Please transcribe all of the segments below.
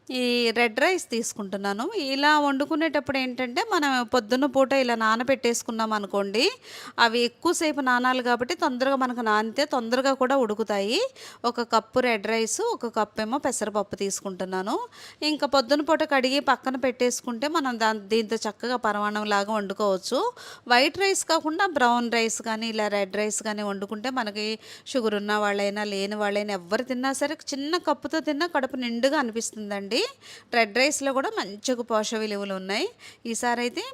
ఈ red rice తీసుకుంటున్నాను. ఇలా వండుకునేటప్పుడు ఏంటంటే, మనం పొద్దున్న పూట ఇలా నానబెట్టేసుకున్నాం అనుకోండి, అవి ఎక్కువ సేపు నానాలి కాబట్టి తొందరగా మనకు నానితే తొందరగా కూడా ఉడుకుతాయి. ఒక కప్పు రెడ్ రైసు, ఒక కప్పేమో పెసరపప్పు తీసుకుంటున్నాను. ఇంకా పొద్దున పూట కడిగి పక్కన పెట్టేసుకుంటే మనం దీంతో చక్కగా పరమాన్నంలాగా వండుకోవచ్చు. వైట్ రైస్ కాకుండా బ్రౌన్ రైస్ కానీ, ఇలా రెడ్ రైస్ కానీ వండుకుంటే మనకి షుగర్ ఉన్న వాళ్ళైనా, లేని వాళ్ళైనా ఎవ్వరు తిన్నా సరే చిన్న కప్పుతో తిన్నా కడుపు నిండుగా అనిపిస్తుందండి. రెడ్ రైస్‌లో కూడా మంచిగా పోషక విలువలు ఉన్నాయి. ఈసారైతే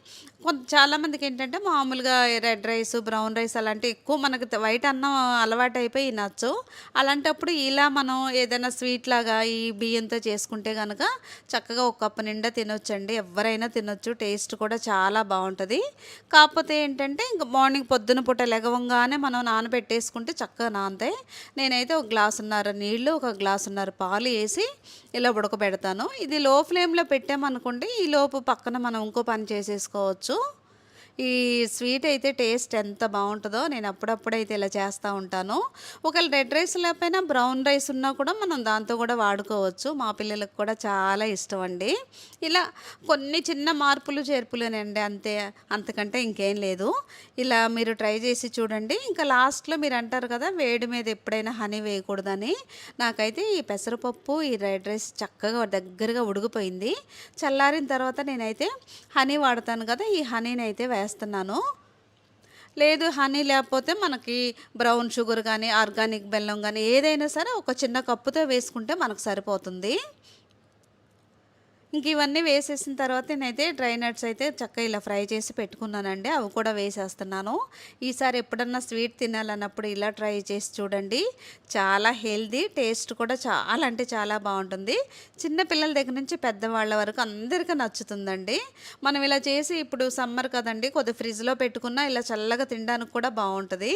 చాలామందికి ఏంటంటే మామూలుగా రెడ్ రైస్, బ్రౌన్ రైస్ అలాంటివి ఎక్కువ మనకు వైట్ అన్నం అలవాటైపోయి నచ్చవు. అలాంటప్పుడు ఇలా మనం ఏదైనా స్వీట్ లాగా ఈ బియ్యంతో చేసుకుంటే గనక చక్కగా ఒక కప్పు నిండా తినొచ్చండి. ఎవ్వరైనా తినొచ్చు. టేస్ట్ కూడా చాలా బావుంటది. కాకపోతే ఏంటంటే ఇంక మార్నింగ్ పొద్దున పూట లెగవంగానే మనం నానబెట్టేసుకుంటే చక్కగా నానతాయి. నేనైతే ఒక గ్లాసున్నర నీళ్ళు, ఒక గ్లాసున్నర పాలు ఏసి ఇలా ఉడకబెడతాను. ఇది లో ఫ్లేమ్‌లో పెట్టామనుకోండి, ఈలోపు పక్కన మనం ఇంకో పని చేసేసుకోవచ్చు. ఈ స్వీట్ అయితే టేస్ట్ ఎంత బావుంటదో నేను అప్పుడప్పుడైతే ఇలా చేస్తా ఉంటాను. ఒకవేళ రెడ్ రైస్ లేకపోయినా బ్రౌన్ రైస్ ఉన్నా కూడా మనం దాంతో కూడా వాడుకోవచ్చు. మా పిల్లలకు కూడా చాలా ఇష్టం అండి. ఇలా కొన్ని చిన్న మార్పులు చేర్పులేనండి అంతే. అంతకంటే ఇంకేం లేదు. ఇలా మీరు ట్రై చేసి చూడండి. ఇంకా లాస్ట్‌లో మీరు అంటారు కదా! వేడి మీద ఎప్పుడైనా హనీ వేయకూడదని. నాకైతే ఈ పెసరపప్పు, ఈ రెడ్ రైస్ చక్కగా దగ్గరగా ఉడికిపోయింది. చల్లారిన తర్వాత నేనైతే హనీ వాడతాను కదా! ఈ హనీనైతే వేస్తున్నాను. లేదు హనీ లేకపోతే మనకి బ్రౌన్ షుగర్ గానీ, ఆర్గానిక్ బెల్లం గానీ ఏదైనా సరే ఒక చిన్న కప్పుతో వేసుకుంటే మనకు సరిపోతుంది. ఇంక ఇవన్నీ వేసేసిన తర్వాత నేనైతే డ్రై నట్స్ అయితే చక్కగా ఇలా ఫ్రై చేసి పెట్టుకున్నానండి. అవి కూడా వేసేస్తున్నాను. ఈసారి ఎప్పుడన్నా స్వీట్ తినాలన్నప్పుడు ఇలా ట్రై చేసి చూడండి. చాలా హెల్తీ, టేస్ట్ కూడా చాలా అంటే చాలా బావుంటుంది. చిన్న పిల్లల దగ్గర నుంచి పెద్దవాళ్ళ వరకు అందరికీ నచ్చుతుందండి. మనం ఇలా చేసి ఇప్పుడు సమ్మర్ కదండీ! కొద్దిగా ఫ్రిడ్జ్‌లో పెట్టుకున్నా ఇలా చల్లగా తినడానికి కూడా బావుంటది.